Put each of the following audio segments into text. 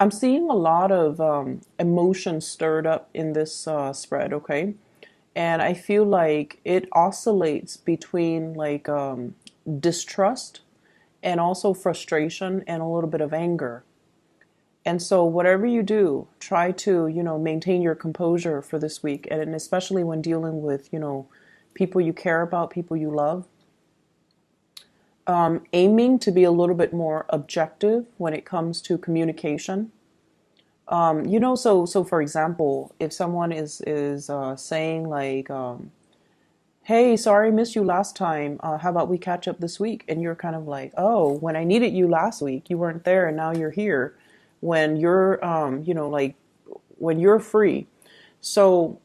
I'm seeing a lot of emotion stirred up in this spread, okay? And I feel like it oscillates between like distrust and also frustration and a little bit of anger. And so whatever you do, try to, maintain your composure for this week. And especially when dealing with, people you care about, people you love. Aiming to be a little bit more objective when it comes to communication. So for example, if someone is saying like, "Hey, sorry, I missed you last time. How about we catch up this week?" And you're kind of like, "Oh, when I needed you last week, you weren't there, and now you're here. When you're, like when you're free." So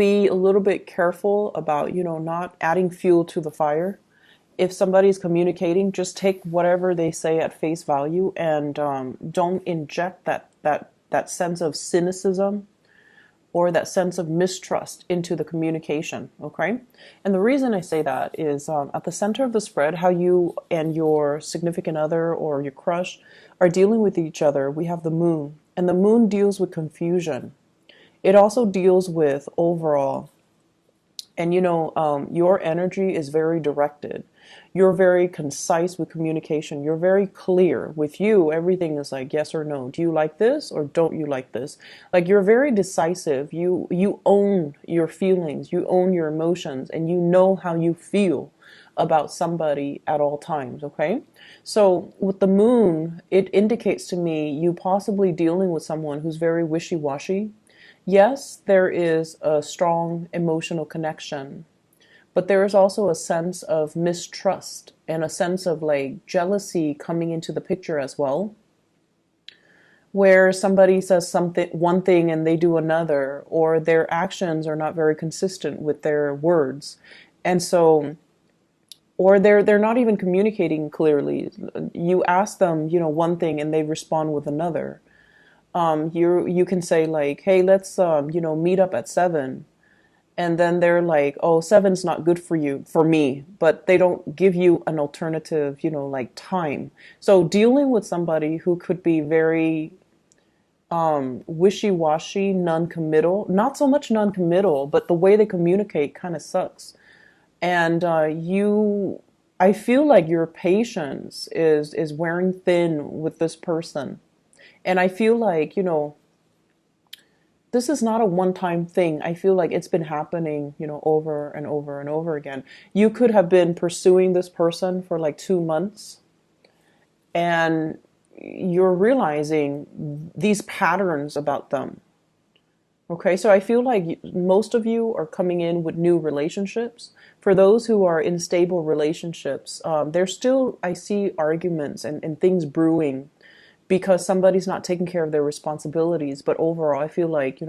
be a little bit careful about, not adding fuel to the fire. If somebody's communicating, just take whatever they say at face value, and don't inject that sense of cynicism or that sense of mistrust into the communication, okay? And the reason I say that is at the center of the spread, how you and your significant other or your crush are dealing with each other, we have the moon. And the moon deals with confusion. It also deals with overall. And your energy is very directed. You're very concise with communication. You're very clear. With you, everything is like yes or no. Do you like this or don't you like this? Like you're very decisive. You own your feelings. You own your emotions, and you know how you feel about somebody at all times, okay? So with the moon, it indicates to me you possibly dealing with someone who's very wishy-washy. Yes, there is a strong emotional connection, but there is also a sense of mistrust and a sense of like jealousy coming into the picture as well, where somebody says something, one thing, and they do another, or their actions are not very consistent with their words. And so, or they're not even communicating clearly. You ask them, one thing, and they respond with another. You can say like, "Hey, let's meet up at 7." And then they're like, "Oh, 7's not good for me," but they don't give you an alternative, like time. So dealing with somebody who could be very wishy-washy, non-committal, not so much non-committal, but the way they communicate kind of sucks. And I feel like your patience is wearing thin with this person. And I feel like, this is not a one-time thing. I feel like it's been happening, over and over and over again. You could have been pursuing this person for like 2 months, and you're realizing these patterns about them. Okay, so I feel like most of you are coming in with new relationships. For those who are in stable relationships, there's still, I see arguments and things brewing because somebody's not taking care of their responsibilities. But overall, I feel like,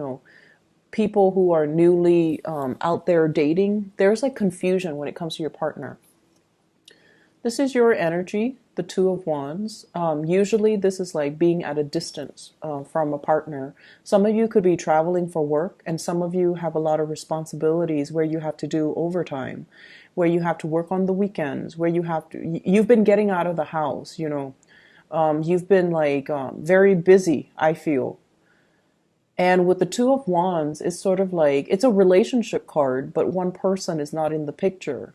people who are newly out there dating, there's like confusion when it comes to your partner. This is your energy, the Two of Wands. Usually this is like being at a distance from a partner. Some of you could be traveling for work, and some of you have a lot of responsibilities where you have to do overtime, where you have to work on the weekends, where you've been getting out of the house, you've been like very busy, I feel. And with the Two of Wands, it's sort of like it's a relationship card, but one person is not in the picture.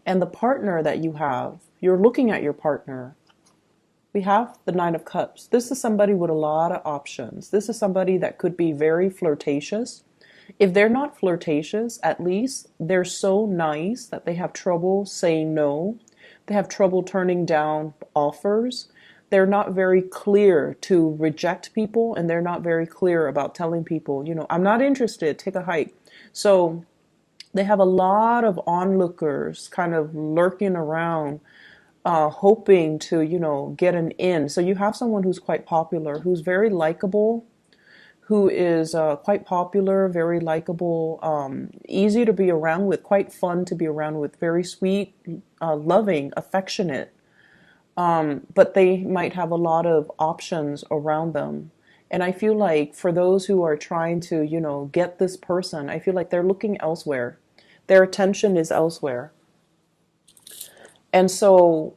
And the partner that you have, you're looking at your partner. We have the Nine of Cups. This is somebody with a lot of options. This is somebody that could be very flirtatious. If they're not flirtatious, at least they're so nice that they have trouble saying no. They have trouble turning down offers. They're not very clear to reject people, and they're not very clear about telling people, "I'm not interested, take a hike." So they have a lot of onlookers kind of lurking around, hoping to, get an in. So you have someone who's quite popular, who's very likable, who is quite popular, very likable, easy to be around with, quite fun to be around with, very sweet, loving, affectionate. But they might have a lot of options around them. And I feel like for those who are trying to, get this person, I feel like they're looking elsewhere. Their attention is elsewhere. And so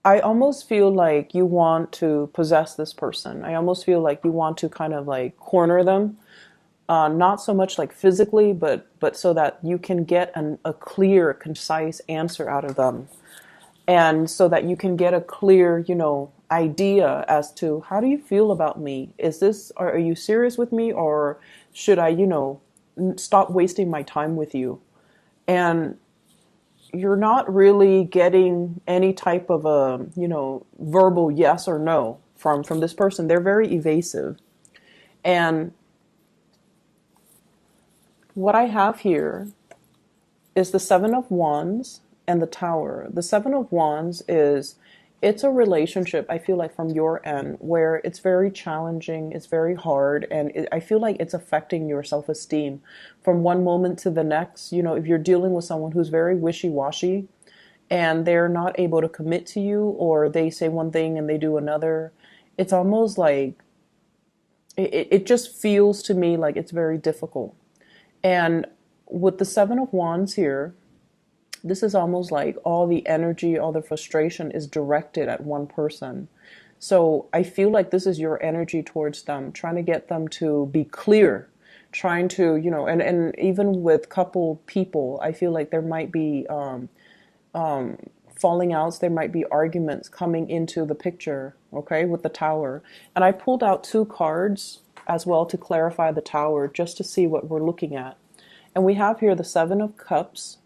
I almost feel like you want to possess this person. I almost feel like you want to kind of like corner them, not so much like physically, but so that you can get a clear, concise answer out of them, and so that you can get a clear, idea as to how do you feel about me? Is this, are you serious with me, or should I, stop wasting my time with you? And you're not really getting any type of a, verbal yes or no from this person. They're very evasive. And what I have here is the Seven of Wands and the Tower. The Seven of Wands is, it's a relationship, I feel like, from your end, where it's very challenging, it's very hard, and I feel like it's affecting your self-esteem from one moment to the next. If you're dealing with someone who's very wishy-washy and they're not able to commit to you, or they say one thing and they do another, it's almost like it just feels to me like it's very difficult. And with the Seven of Wands here, this is almost like all the energy, all the frustration is directed at one person. So I feel like this is your energy towards them, trying to get them to be clear, trying to, and even with couple people, I feel like there might be falling outs, there might be arguments coming into the picture, okay, with the Tower. And I pulled out two cards as well to clarify the Tower, just to see what we're looking at. And we have here the Seven of Cups.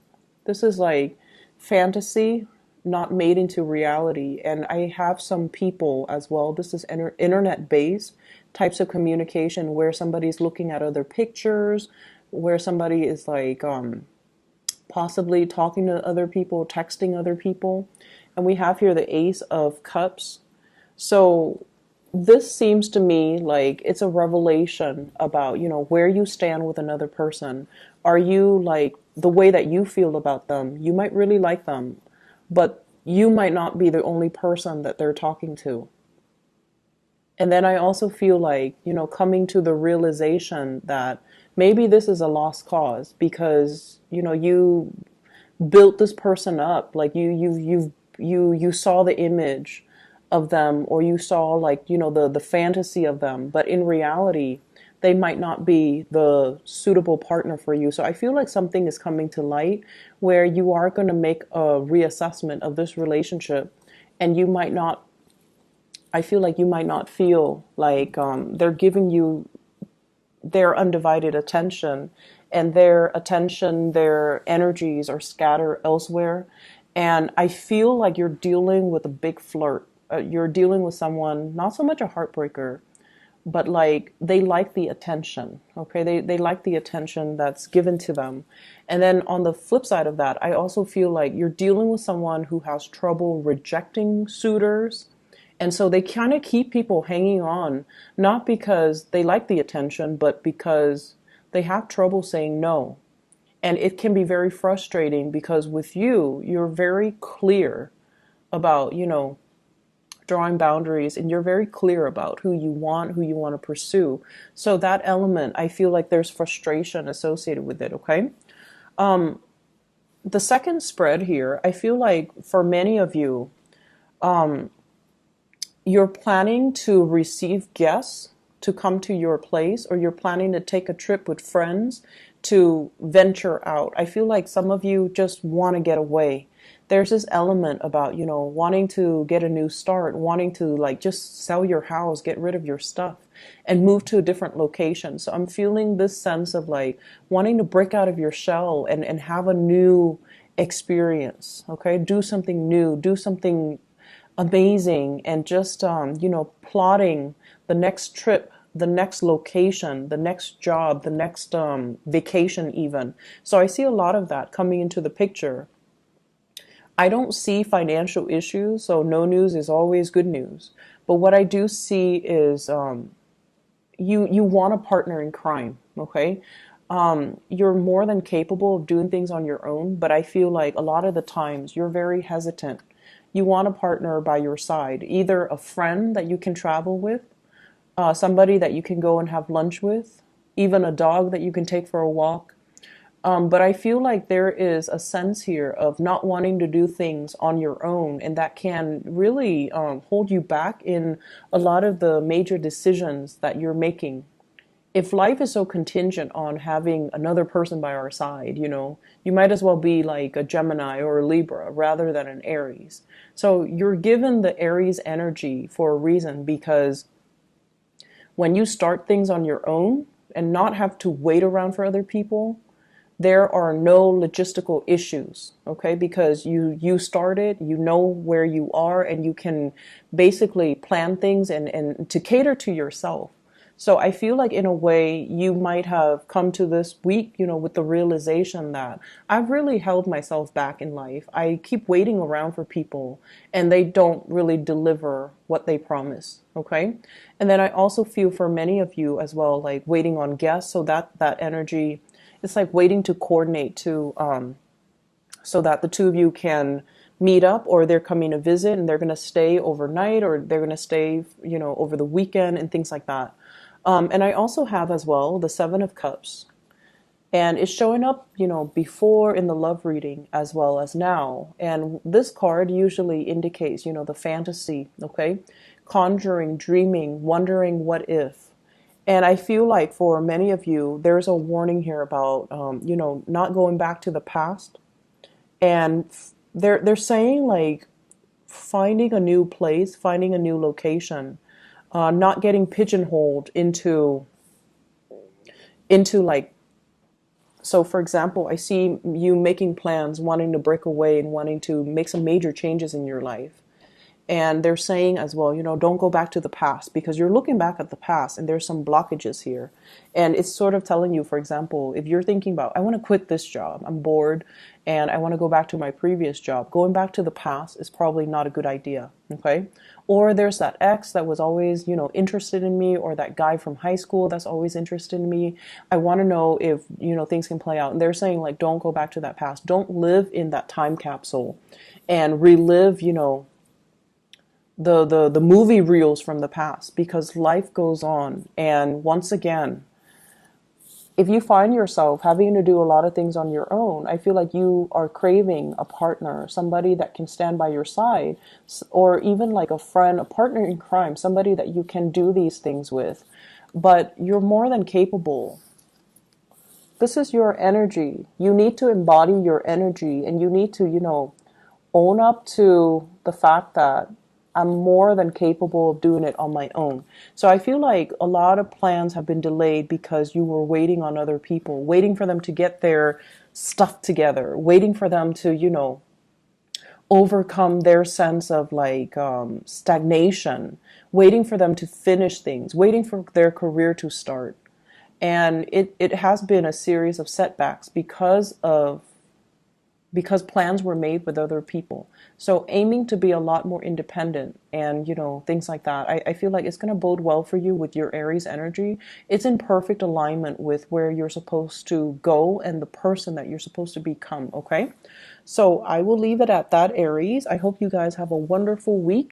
This is like fantasy not made into reality. And I have some people as well. This is internet based types of communication where somebody's looking at other pictures, where somebody is like possibly talking to other people, texting other people. And we have here the Ace of Cups. So this seems to me like it's a revelation about, where you stand with another person. Are you like the way that you feel about them? You might really like them, but you might not be the only person that they're talking to. And then I also feel like, coming to the realization that maybe this is a lost cause because, you built this person up. Like you saw the image of them, or you saw like, the fantasy of them, but in reality, they might not be the suitable partner for you. So I feel like something is coming to light where you are going to make a reassessment of this relationship, and you might not, I feel like you might not feel like they're giving you their undivided attention, and their attention, their energies are scattered elsewhere. And I feel like you're dealing with a big flirt. You're dealing with someone, not so much a heartbreaker, but like they like the attention. Okay, they like the attention that's given to them. And then on the flip side of that, I also feel like you're dealing with someone who has trouble rejecting suitors. And so they kind of keep people hanging on, not because they like the attention, but because they have trouble saying no. And it can be very frustrating because with you, you're very clear about, drawing boundaries, and you're very clear about who you want to pursue. So that element, I feel like there's frustration associated with it, okay? The second spread here, I feel like for many of you, you're planning to receive guests to come to your place, or you're planning to take a trip with friends to venture out. I feel like some of you just want to get away. There's this element about, wanting to get a new start, wanting to like just sell your house, get rid of your stuff and move to a different location. So I'm feeling this sense of like wanting to break out of your shell and have a new experience. Okay. Do something new, do something amazing, and just, plotting the next trip, the next location, the next job, the next vacation even. So I see a lot of that coming into the picture. I don't see financial issues, so no news is always good news. But what I do see is you want a partner in crime, okay? You're more than capable of doing things on your own, but I feel like a lot of the times you're very hesitant. You want a partner by your side, either a friend that you can travel with, somebody that you can go and have lunch with, even a dog that you can take for a walk. But I feel like there is a sense here of not wanting to do things on your own, and that can really hold you back in a lot of the major decisions that you're making. If life is so contingent on having another person by our side, you might as well be like a Gemini or a Libra rather than an Aries. So you're given the Aries energy for a reason, because when you start things on your own and not have to wait around for other people, there are no logistical issues, okay? Because you started, you know where you are, and you can basically plan things and to cater to yourself. So I feel like in a way you might have come to this week, with the realization that I've really held myself back in life. I keep waiting around for people and they don't really deliver what they promise, okay? And then I also feel for many of you as well, like waiting on guests, so that energy, it's like waiting to coordinate to so that the two of you can meet up, or they're coming to visit and they're going to stay overnight, or they're going to stay over the weekend and things like that. And I also have as well the Seven of Cups, and it's showing up before in the love reading as well as now. And this card usually indicates the fantasy, okay, conjuring, dreaming, wondering what if. And I feel like for many of you, there's a warning here about, not going back to the past. And they're saying like finding a new place, finding a new location, not getting pigeonholed into like. So, for example, I see you making plans, wanting to break away and wanting to make some major changes in your life. And they're saying as well, don't go back to the past, because you're looking back at the past and there's some blockages here. And it's sort of telling you, for example, if you're thinking about, I want to quit this job, I'm bored, and I want to go back to my previous job, going back to the past is probably not a good idea, okay? Or there's that ex that was always, interested in me, or that guy from high school that's always interested in me. I want to know if, things can play out. And they're saying, like, don't go back to that past. Don't live in that time capsule and relive, the movie reels from the past, because life goes on. And once again, if you find yourself having to do a lot of things on your own, I feel like you are craving a partner, somebody that can stand by your side, or even like a friend, a partner in crime, somebody that you can do these things with. But you're more than capable. This is your energy. You need to embody your energy, and you need to, own up to the fact that I'm more than capable of doing it on my own. So I feel like a lot of plans have been delayed because you were waiting on other people, waiting for them to get their stuff together, waiting for them to, overcome their sense of like stagnation, waiting for them to finish things, waiting for their career to start. And it has been a series of setbacks because plans were made with other people. So aiming to be a lot more independent and, things like that, I feel like it's going to bode well for you with your Aries energy. It's in perfect alignment with where you're supposed to go and the person that you're supposed to become, okay? So I will leave it at that, Aries. I hope you guys have a wonderful week.